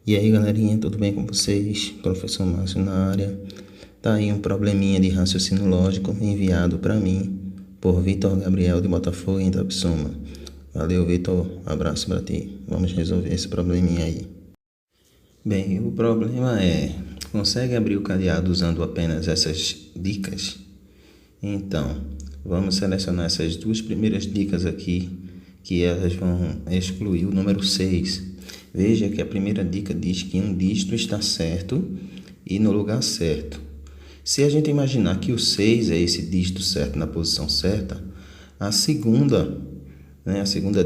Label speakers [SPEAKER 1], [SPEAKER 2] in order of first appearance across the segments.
[SPEAKER 1] E aí, galerinha, tudo bem com vocês? Professor Márcio na área. Tá aí um probleminha de raciocínio lógico enviado para mim por Vitor Gabriel de Botafogo, em Itapissuma. Valeu, Vitor. Abraço para ti. Vamos resolver esse probleminha aí. Bem, o problema é: consegue abrir o cadeado usando apenas essas dicas? Então, vamos selecionar essas duas primeiras dicas aqui, que elas vão excluir o número 6. Veja que a primeira dica diz que um dígito está certo e no lugar certo. Se a gente imaginar que o 6 é esse dígito certo na posição certa, a segunda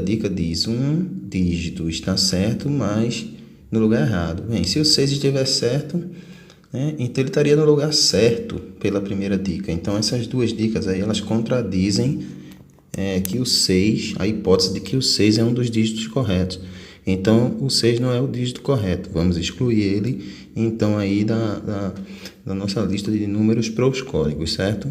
[SPEAKER 1] dica diz um dígito está certo, mas no lugar errado. Bem, se o 6 estiver certo, então ele estaria no lugar certo pela primeira dica. Então essas duas dicas aí, elas contradizem que o 6, a hipótese de que o 6 é um dos dígitos corretos. Então, o 6 não é o dígito correto. Vamos excluir ele, então, aí da nossa lista de números para os códigos, certo?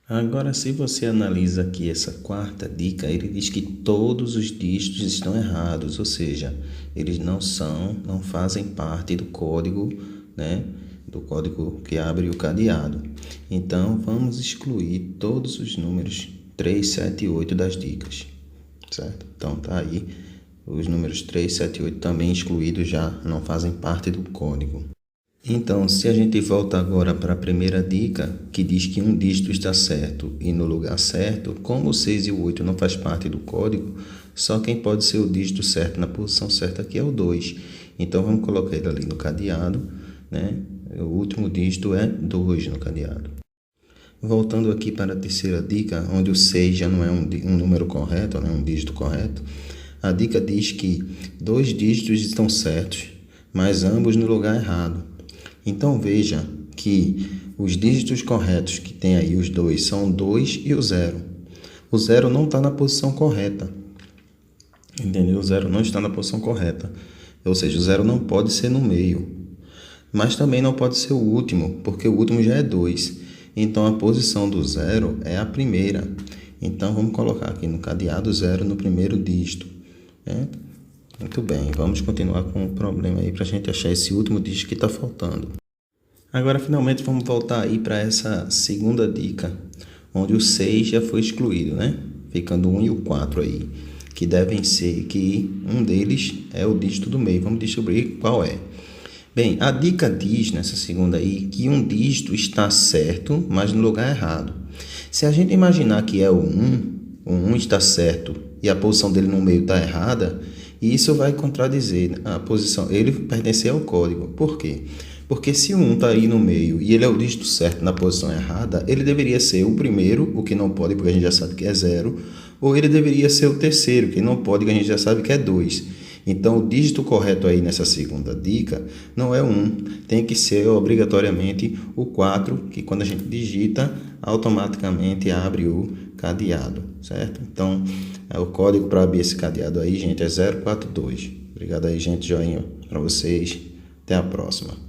[SPEAKER 1] Agora, se você analisa aqui essa quarta dica, ele diz que todos os dígitos estão errados, ou seja, eles não fazem parte do código, do código que abre o cadeado. Então, vamos excluir todos os números 3, 7 e 8 das dicas, certo? Então, tá aí. Os números 3, 7 e 8 também excluídos já não fazem parte do código. Então, se a gente volta agora para a primeira dica, que diz que um dígito está certo e no lugar certo, como o 6 e o 8 não faz parte do código, só quem pode ser o dígito certo na posição certa aqui é o 2. Então, vamos colocar ele ali no cadeado, O último dígito é 2 no cadeado. Voltando aqui para a terceira dica, onde o 6 já não é um número correto, um dígito correto, a dica diz que 2 dígitos estão certos, mas ambos no lugar errado. Então veja que os dígitos corretos que tem aí os dois são o 2 e o 0. O 0 não está na posição correta. Entendeu? O 0 não está na posição correta. Ou seja, o 0 não pode ser no meio. Mas também não pode ser o último, porque o último já é 2. Então a posição do 0 é a primeira. Então vamos colocar aqui no cadeado 0 no primeiro dígito. Muito bem, vamos continuar com o problema aí para a gente achar esse último dígito que está faltando. Agora, finalmente, vamos voltar aí para essa segunda dica, onde o 6 já foi excluído, Ficando o 1 e o 4 aí, que devem ser que um deles é o dígito do meio. Vamos descobrir qual é. Bem, a dica diz, nessa segunda aí, que um dígito está certo, mas no lugar errado. Se a gente imaginar que é o 1 está certo e a posição dele no meio está errada, isso vai contradizer a posição, ele pertencer ao código. Por quê? Porque se o 1 está aí no meio e ele é o dígito certo na posição errada, ele deveria ser o primeiro, o que não pode, porque a gente já sabe que é 0, ou ele deveria ser o terceiro, que não pode, que a gente já sabe que é 2. Então, o dígito correto aí nessa segunda dica não é 1, tem que ser obrigatoriamente o 4, que quando a gente digita, automaticamente abre o cadeado, certo? Então, o código para abrir esse cadeado aí, gente, é 042. Obrigado aí, gente, joinha para vocês. Até a próxima.